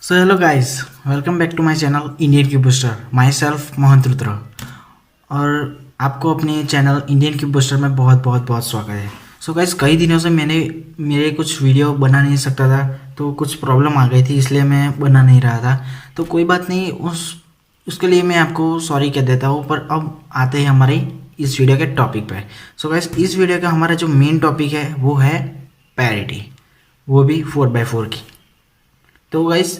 So hello guys, welcome back to my channel Indian cube booster. Myself Mohan Rudra और आपको अपने channel Indian cube booster में बहुत बहुत बहुत स्वागत है। सो गाइस, कई दिनों से मैंने मेरे कुछ वीडियो बना नहीं सकता था, तो कुछ प्रॉब्लम आ गई थी, इसलिए मैं बना नहीं रहा था। तो कोई बात नहीं, उसके लिए मैं आपको सॉरी कह देता हूँ। पर अब आते हैं हमारे इस वीडियो के टॉपिक पे। सो गाइस, इस वीडियो का हमारा जो मेन टॉपिक है वो है पैरिटी, वो भी 4x4 की। तो गाइस,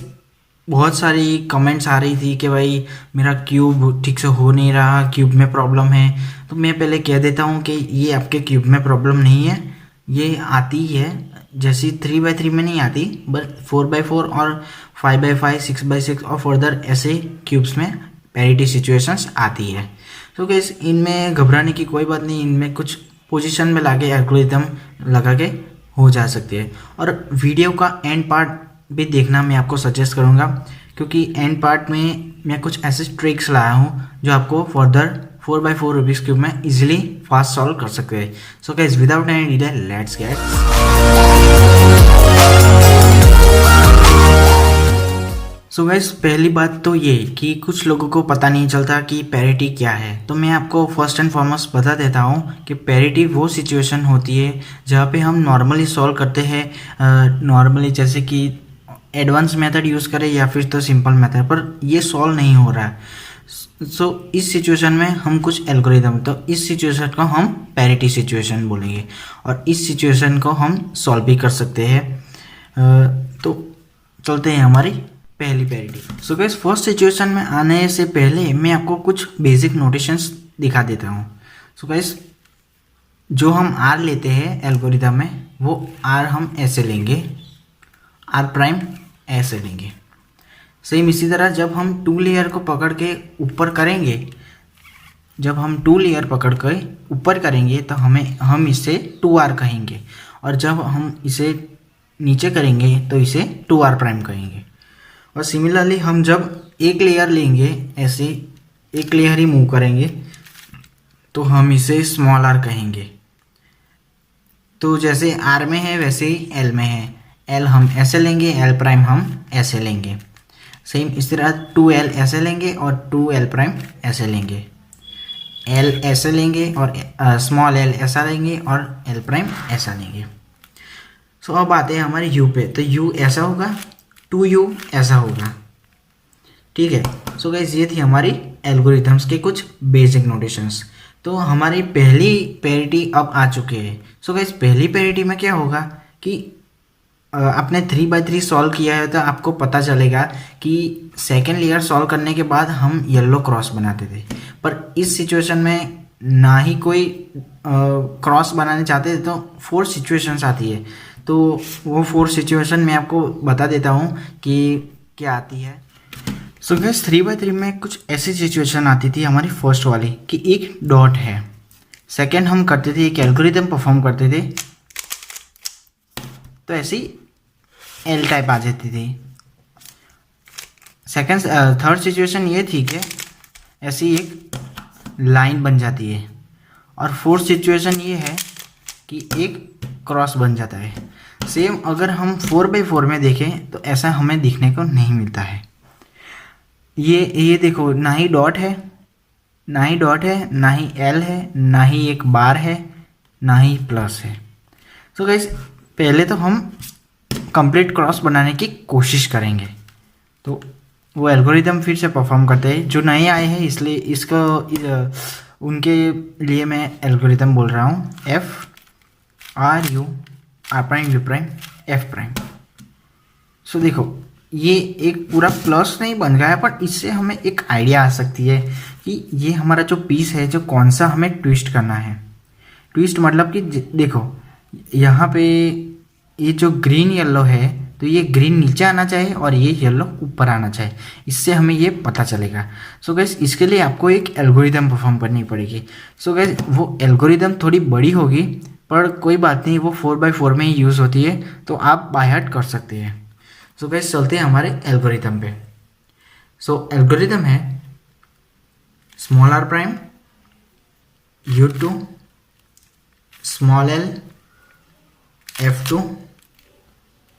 बहुत सारी कमेंट्स आ रही थी कि भाई मेरा क्यूब ठीक से हो नहीं रहा, क्यूब में प्रॉब्लम है। तो मैं पहले कह देता हूँ कि ये आपके क्यूब में प्रॉब्लम नहीं है, ये आती है जैसी 3x3 में नहीं आती, बट 4x4 और 5x5, 6x6 और फर्दर ऐसे क्यूब्स में पैरिटी सिचुएशंस आती है। तो गाइस, इनमें घबराने की कोई बात नहीं, इनमें कुछ पोजीशन में लाके एल्गोरिथम लगा के हो जा सकती है। और वीडियो का एंड पार्ट भी देखना मैं आपको सजेस्ट करूंगा, क्योंकि एंड पार्ट में मैं कुछ ऐसे ट्रिक्स लाया हूँ जो आपको फर्दर 4x4 रूबिक्स क्यूब में इजीली फास्ट सॉल्व कर सकते हैं। So guys, without any delay let's get. So guys, पहली बात तो ये कि कुछ लोगों को पता नहीं चलता कि पैरिटी क्या है। तो मैं आपको फर्स्ट एंड फॉरमोस्ट बता देता हूँ कि पैरिटी वो सिचुएशन होती है जहाँ पे हम नॉर्मली सॉल्व करते हैं, नॉर्मली जैसे कि एडवांस मेथड यूज़ करें या फिर तो सिंपल मेथड, पर ये सॉल्व नहीं हो रहा है। सो इस सिचुएशन में हम कुछ एल्गोरिदम, तो इस सिचुएशन को हम पैरिटी सिचुएशन बोलेंगे और इस सिचुएशन को हम सॉल्व भी कर सकते हैं। तो चलते हैं हमारी पहली parity. So guys, first situation में आने से पहले मैं आपको कुछ बेसिक नोटेशंस दिखा देता हूँ। सो गाइस, जो हम आर लेते हैं एल्गोरिदम में, वो आर हम ऐसे लेंगे, आर प्राइम ऐसे लेंगे। सेम इसी तरह जब हम टू लेयर को पकड़ के ऊपर करेंगे, जब हम टू लेयर पकड़ के ऊपर करेंगे तो हम इसे 2r कहेंगे, और जब हम इसे नीचे करेंगे तो इसे 2r प्राइम कहेंगे। और सिमिलरली हम जब एक लेयर लेंगे, ऐसे एक लेयर ही मूव करेंगे, तो हम इसे स्मॉल r कहेंगे। तो जैसे r में है वैसे ही l में है, l हम ऐसे लेंगे, l प्राइम हम ऐसे लेंगे। सेम इस तरह 2l ऐसे लेंगे और 2l प्राइम ऐसे लेंगे, l ऐसे लेंगे और स्मॉल l ऐसा लेंगे और l प्राइम ऐसा लेंगे। सो अब आते हैं हमारे u पे। तो u ऐसा होगा, 2u ऐसा होगा, ठीक है। सो गाइस, ये थी हमारी एल्गोरिथम्स के कुछ बेसिक नोटेशंस। तो हमारी पहली पैरिटी अब आ चुकी है। सो गाइस, पहली पैरिटी में क्या होगा कि आपने 3x3 सॉल्व किया है तो आपको पता चलेगा कि सेकेंड लेयर सॉल्व करने के बाद हम येलो क्रॉस बनाते थे, पर इस सिचुएशन में ना ही कोई क्रॉस बनाने चाहते थे। तो 4 सिचुएशंस आती है, तो वो 4 सिचुएशन मैं आपको बता देता हूँ कि क्या आती है। सो गाइस, 3x3 में कुछ ऐसी सिचुएशन आती थी हमारी फर्स्ट वाली कि एक डॉट है। सेकेंड हम करते थे, एक एल्गोरिथम परफॉर्म करते थे, तो ऐसी एल टाइप आ जाती थी। सेकेंड थर्ड सिचुएशन ये थी कि ऐसी एक लाइन बन जाती है, और फोर्थ सिचुएशन ये है कि एक क्रॉस बन जाता है। सेम अगर हम 4x4 में देखें तो ऐसा हमें दिखने को नहीं मिलता है। ये देखो, ना ही डॉट है, ना ही डॉट है, ना ही एल है, ना ही एक बार है, ना ही प्लस है। तो गाइस, पहले तो हम कंप्लीट क्रॉस बनाने की कोशिश करेंगे। तो वो एल्गोरिदम फिर से परफॉर्म करते हैं। जो नए आए हैं इसलिए इसको उनके लिए मैं एल्गोरिदम बोल रहा हूँ, F R U R prime U prime F prime. So देखो, ये एक पूरा प्लस नहीं बन गया है, पर इससे हमें एक आइडिया आ सकती है कि ये हमारा जो पीस है, जो कौन सा हमें ट्विस्ट करना है। ट्विस्ट मतलब कि देखो, यहाँ पे ये जो ग्रीन येलो है, तो ये ग्रीन नीचे आना चाहिए और ये येलो ऊपर आना चाहिए, इससे हमें ये पता चलेगा। सो गाइस, इसके लिए आपको एक एल्गोरिदम परफॉर्म करनी पड़ेगी। सो गाइस, वो एल्गोरिदम थोड़ी बड़ी होगी, पर कोई बात नहीं, वो 4x4 में ही यूज़ होती है, तो आप बाय हार्ट कर सकते हैं। सो गाइस, चलते हैं हमारे एल्गोरिदम पे। सो एल्गोरिदम है small r prime u2 small l f2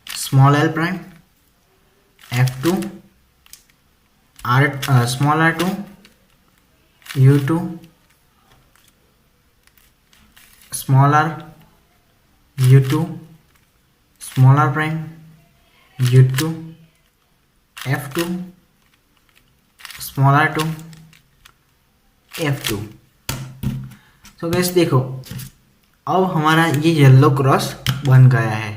small l prime F2 small r2 U2 small r U2 small r prime U2 F2 small r2 F2। तो gas देखो, अब हमारा ये येलो क्रॉस बन गया है,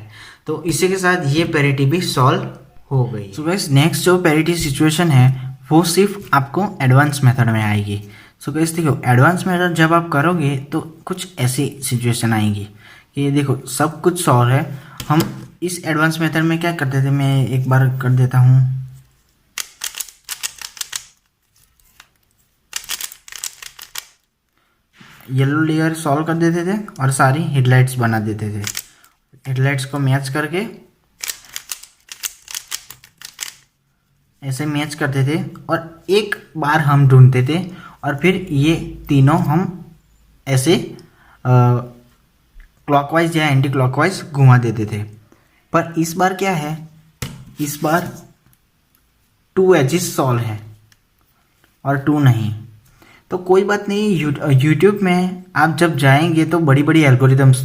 तो इसी के साथ ये पैरिटी भी सॉल्व हो गई। सो गैस नेक्स्ट जो पैरिटी सिचुएशन है वो सिर्फ आपको एडवांस मेथड में आएगी। सो गैस देखो, एडवांस मेथड जब आप करोगे तो कुछ ऐसी सिचुएशन आएगी कि देखो सब कुछ सॉल्व है। हम इस एडवांस मेथड में क्या करते थे, मैं एक बार कर देता हूँ। येलो लेयर सॉल्व कर देते थे और सारी हेडलाइट्स बना देते थे। हेडलाइट्स को मैच करके ऐसे मैच करते थे और एक बार हम ढूंढते थे और फिर ये तीनों हम ऐसे क्लॉकवाइज या एंटी क्लॉकवाइज घुमा देते थे। पर इस बार क्या है, इस बार 2 एजेस सॉल्व है और 2 नहीं। तो कोई बात नहीं, यूट्यूब में आप जब जाएंगे तो बड़ी बड़ी एल्गोरिदम्स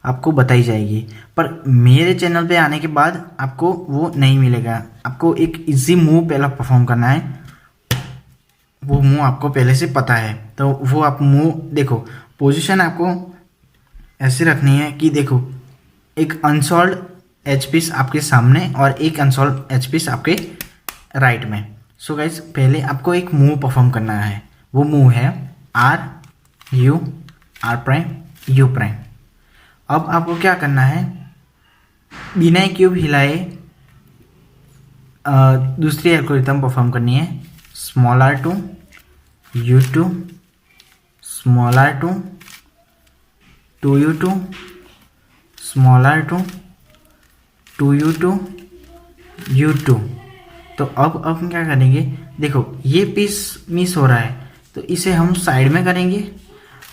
आपको बताई जाएगी, पर मेरे चैनल पे आने के बाद आपको वो नहीं मिलेगा। आपको एक इजी मूव पहला परफॉर्म करना है, वो मूव आपको पहले से पता है। तो वो आप मूव देखो, पोजीशन आपको ऐसे रखनी है कि देखो एक अनसॉल्व एच पीस आपके सामने और एक अनसॉल्व एच पीस आपके राइट में। सो गाइज पहले आपको एक मूव परफॉर्म करना है, वो मूव है R U R prime U prime. अब आपको क्या करना है, बिना क्यूब हिलाए दूसरी एल्गोरिथम परफॉर्म करनी है। Small r2 U2 small r2 2U2 small r2 2U2 U2। तो अब हम क्या करेंगे, देखो ये पीस मिस हो रहा है तो इसे हम साइड में करेंगे।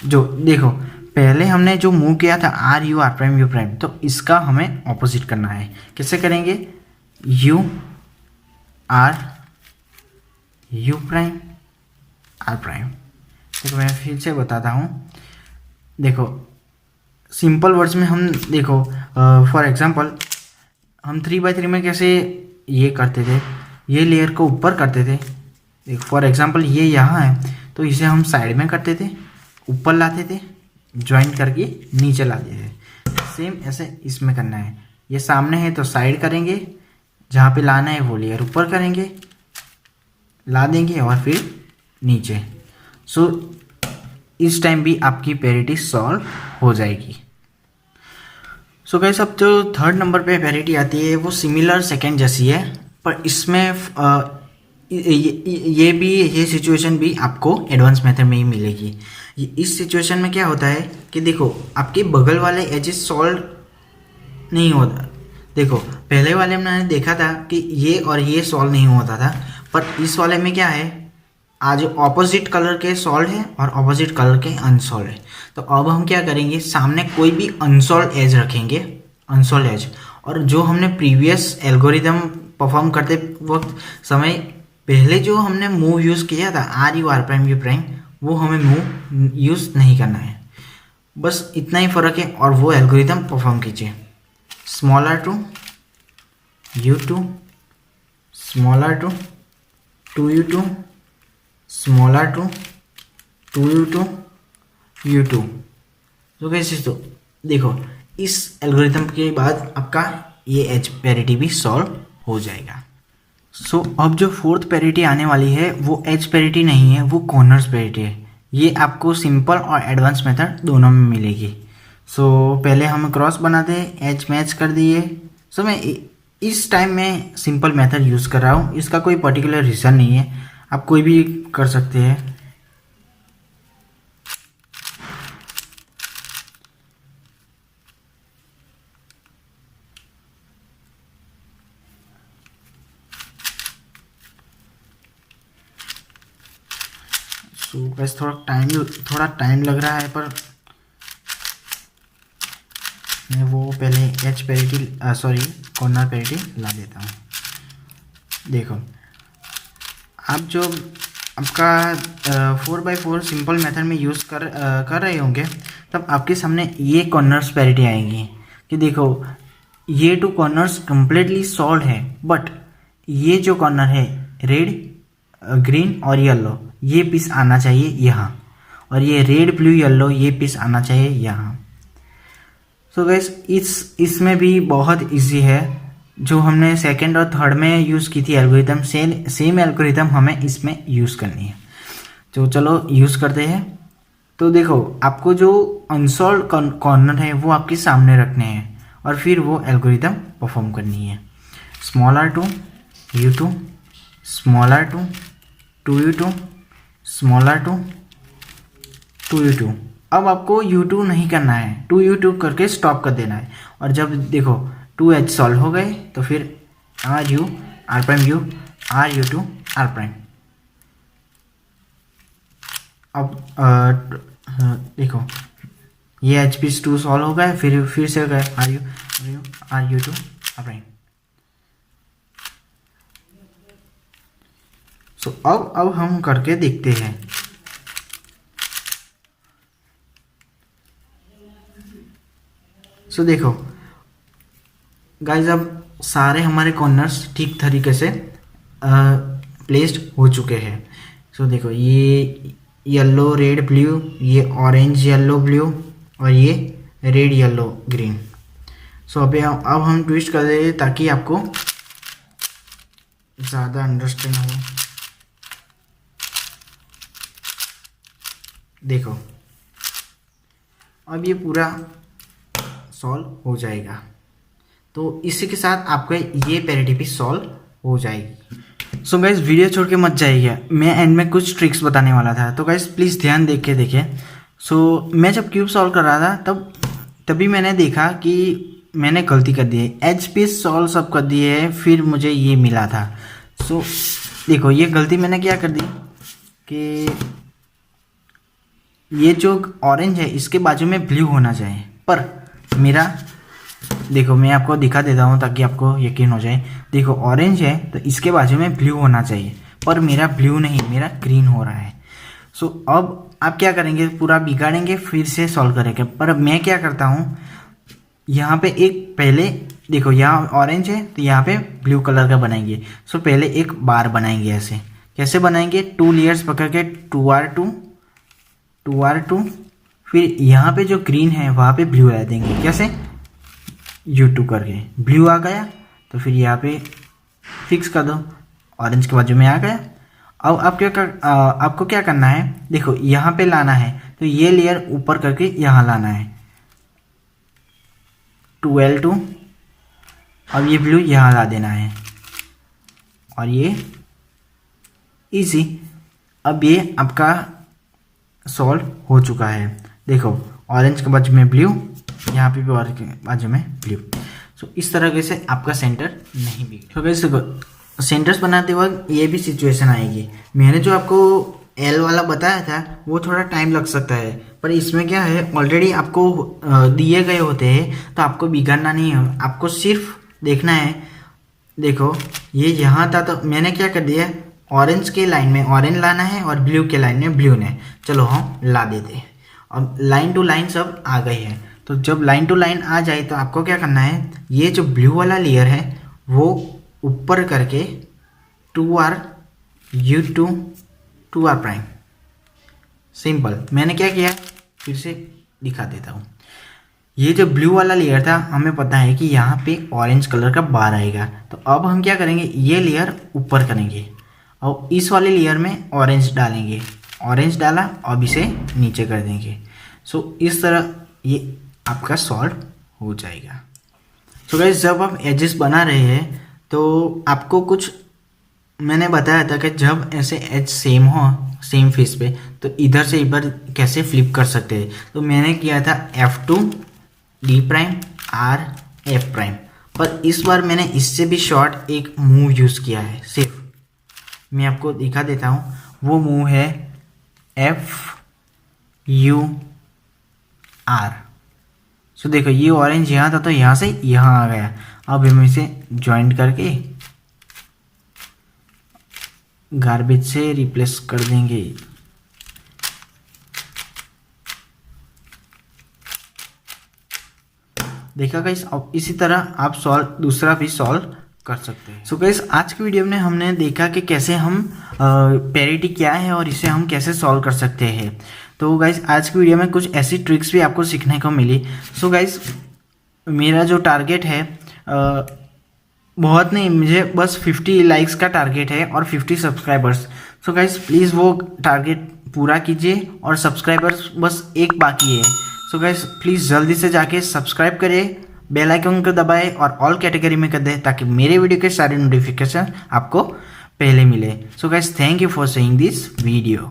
जो देखो पहले हमने जो मूव किया था R U R prime U prime, तो इसका हमें ऑपोजिट करना है। कैसे करेंगे, U R U prime R prime. देखो मैं फिर से बताता हूँ, देखो सिंपल वर्ड्स में हम देखो फॉर एग्जांपल हम 3x3 में कैसे ये करते थे, ये लेयर को ऊपर करते थे। देखो फॉर एग्जांपल ये यहाँ है तो इसे हम साइड में करते थे, ऊपर लाते थे, ज्वाइन करके नीचे लाते थे। सेम ऐसे इसमें करना है, ये सामने है तो साइड करेंगे, जहाँ पे लाना है वो लेयर ऊपर करेंगे, ला देंगे और फिर नीचे। सो इस टाइम भी आपकी पैरिटी सॉल्व हो जाएगी। सो गाइस अब जो थर्ड नंबर पे पैरिटी आती है वो सिमिलर सेकंड जैसी है, पर इसमें ये सिचुएशन भी आपको एडवांस मेथड में ही मिलेगी। इस सिचुएशन में क्या होता है कि देखो आपके बगल वाले एजेस सॉल्व नहीं होता। देखो पहले वाले में मैंने देखा था कि ये और ये सॉल्व नहीं होता था, पर इस वाले में क्या है, आज ऑपोजिट कलर के सॉल्व है और ऑपोजिट कलर के अनसॉल्व है। तो अब हम क्या करेंगे, सामने कोई भी अनसॉल्व एज रखेंगे, अनसॉल्व एज, और जो हमने प्रीवियस एल्गोरिदम परफॉर्म करते वक्त समय पहले जो हमने मूव यूज़ किया था R U R prime U prime, वो हमें मूव यूज़ नहीं करना है। बस इतना ही फ़र्क है और वो एल्गोरिदम परफॉर्म कीजिए। Small r2 U2 small r2 2U2 small r2 2U2 U2। तो कैसे, तो देखो इस एल्गोरिथम के बाद आपका ये एज पैरिटी भी सॉल्व हो जाएगा। सो अब जो फोर्थ पैरिटी आने वाली है वो एज पैरिटी नहीं है, वो कॉर्नर्स पैरिटी है। ये आपको सिंपल और एडवांस मेथड दोनों में मिलेगी। सो पहले हम क्रॉस बनाते हैं, एज मैच कर दिए। सो मैं इस टाइम में सिंपल मेथड यूज़ कर रहा हूँ, इसका कोई पर्टिकुलर रीज़न नहीं है, आप कोई भी कर सकते हैं। सो बस थोड़ा टाइम लग रहा है, पर मैं वो पहले H parity sorry corner parity ला देता हूँ। देखो आप जो आपका 4x4 सिंपल मेथड में यूज़ कर रहे होंगे, तब आपके सामने ये कॉर्नर्स पैरिटी आएंगी कि देखो ये टू कॉर्नर्स कंप्लीटली सॉल्व है, बट ये जो कॉर्नर है रेड ग्रीन और येलो, ये पीस आना चाहिए यहाँ, और ये रेड ब्लू येलो ये पीस आना चाहिए यहाँ। सो गाइस इसमें भी बहुत इजी है, जो हमने सेकंड और थर्ड में यूज़ की थी एल्गोरिथम, सेम एल्गोरिथम हमें इसमें यूज़ करनी है। तो चलो यूज़ करते हैं। तो देखो आपको जो अनसॉल्व कॉर्नर है वो आपके सामने रखने हैं और फिर वो एल्गोरिथम परफॉर्म करनी है। Small r2 u2 small r2 2u2 small r2 2u2। अब आपको u2 नहीं करना है, 2u2 करके स्टॉप कर देना है। और जब देखो 2h सॉल्व हो गए तो फिर ru r prime u ru2 r prime. अब देखो ये h पीस 2 सॉल्व हो गए, फिर से हो गए ru2 r प्राइम। सो अब हम करके देखते हैं। सो देखो गाइज अब सारे हमारे कॉर्नर्स ठीक तरीके से प्लेस्ड हो चुके हैं। सो देखो ये येलो रेड ब्लू, ये ऑरेंज येलो ब्लू और ये रेड येलो ग्रीन। सो अब हम ट्विस्ट कर देंगे ताकि आपको ज़्यादा अंडरस्टैंड हो। देखो अब ये पूरा सॉल्व हो जाएगा, तो इसी के साथ आपका ये पैरिटी भी सॉल्व हो जाएगी। सो गाइस वीडियो छोड़ के मत जाइए, मैं एंड में कुछ ट्रिक्स बताने वाला था, तो गाइस प्लीज़ ध्यान देख के देखिए। सो मैं जब क्यूब सॉल्व कर रहा था तभी मैंने देखा कि मैंने गलती कर दी है, एच पीस सॉल्व सब कर दिए है, फिर मुझे ये मिला था। सो देखो ये गलती मैंने क्या कर दी कि ये जो ऑरेंज है इसके बाजू में ब्लू होना चाहिए, पर मेरा देखो मैं आपको दिखा देता हूँ ताकि आपको यकीन हो जाए। देखो ऑरेंज है तो इसके बाजू में ब्लू होना चाहिए, पर मेरा ब्लू नहीं, मेरा ग्रीन हो रहा है। सो अब आप क्या करेंगे, पूरा बिगाड़ेंगे फिर से सॉल्व करेंगे। पर मैं क्या करता हूँ, यहाँ पे एक पहले देखो यहाँ ऑरेंज है तो यहाँ पे ब्लू कलर का बनाएंगे। सो पहले एक बार बनाएंगे। ऐसे कैसे बनाएंगे, 2 लेयर्स पकड़ के 2r2 फिर यहाँ पे जो ग्रीन है वहाँ पे ब्लू लगा देंगे। कैसे, u2 करके ब्लू आ गया तो फिर यहाँ पे फिक्स कर दो, ऑरेंज के बाजू में आ गया। अब आपको क्या करना है, देखो यहाँ पे लाना है तो ये लेयर ऊपर करके यहाँ लाना है 2l2। अब ये ब्लू यहाँ ला देना है और ये इजी। अब ये आपका सॉल्व हो चुका है। देखो ऑरेंज के बाजू में ब्लू, यहाँ पे भी ऑरेंज के बाजू में ब्लू। सो इस तरह से आपका सेंटर नहीं बिगड़े। तो देखो सेंटर्स बनाते वक्त ये भी सिचुएशन आएगी। मैंने जो आपको एल वाला बताया था वो थोड़ा टाइम लग सकता है, पर इसमें क्या है ऑलरेडी आपको दिए गए होते हैं, तो आपको बिगाड़ना नहीं है, आपको सिर्फ देखना है। देखो ये यहाँ था तो मैंने क्या कर दिया, ऑरेंज के लाइन में ऑरेंज लाना है और ब्लू के लाइन में ब्लू ने, चलो हम ला देते हैं। अब लाइन टू लाइन सब आ गई है, तो जब लाइन टू लाइन आ जाए तो आपको क्या करना है, ये जो ब्लू वाला लेयर है वो ऊपर करके 2r u2 2r prime. Simple. मैंने क्या किया फिर से दिखा देता हूँ। ये जो ब्लू वाला लेयर था हमें पता है कि यहाँ पे ऑरेंज कलर का बार आएगा, तो अब हम क्या करेंगे, ये लेयर ऊपर करेंगे और इस वाले लेयर में ऑरेंज डालेंगे। ऑरेंज डाला अब इसे नीचे कर देंगे। सो इस तरह ये आपका सॉल्व हो जाएगा। सो गाइस जब आप एजेस बना रहे हैं तो आपको कुछ मैंने बताया था कि जब ऐसे एज सेम हो सेम फेस पे तो इधर से इधर कैसे फ्लिप कर सकते हैं। तो मैंने किया था F2 D prime R F prime, पर इस बार मैंने इससे भी शॉर्ट एक मूव यूज़ किया है। सिर्फ मैं आपको दिखा देता हूँ, वो मूव है FU R। सो देखो ये ऑरेंज यहाँ था तो यहाँ से यहाँ आ गया। अब हम इसे ज्वाइंट करके गार्बेज से रिप्लेस कर देंगे। देखा गाइस, अब इसी तरह आप दूसरा भी सॉल्व कर सकते हैं। सो गाइस, आज की वीडियो में हमने देखा कि कैसे हम पैरिटी क्या है और इसे हम कैसे सॉल्व कर सकते हैं। तो गाइस, आज की वीडियो में कुछ ऐसी ट्रिक्स भी आपको सीखने को मिली। सो गाइस, मेरा जो टारगेट है बहुत नहीं, मुझे बस 50 लाइक्स का टारगेट है और 50 सब्सक्राइबर्स। सो गाइस, प्लीज़ वो टारगेट पूरा कीजिए और सब्सक्राइबर्स बस एक बाकी है। सो गाइस, प्लीज़ जल्दी से जाके सब्सक्राइब करें, बेल आइकन को दबाएं और ऑल कैटेगरी में कर दें ताकि मेरे वीडियो के सारे नोटिफिकेशन आपको पहले मिले। So guys, thank you for seeing this video.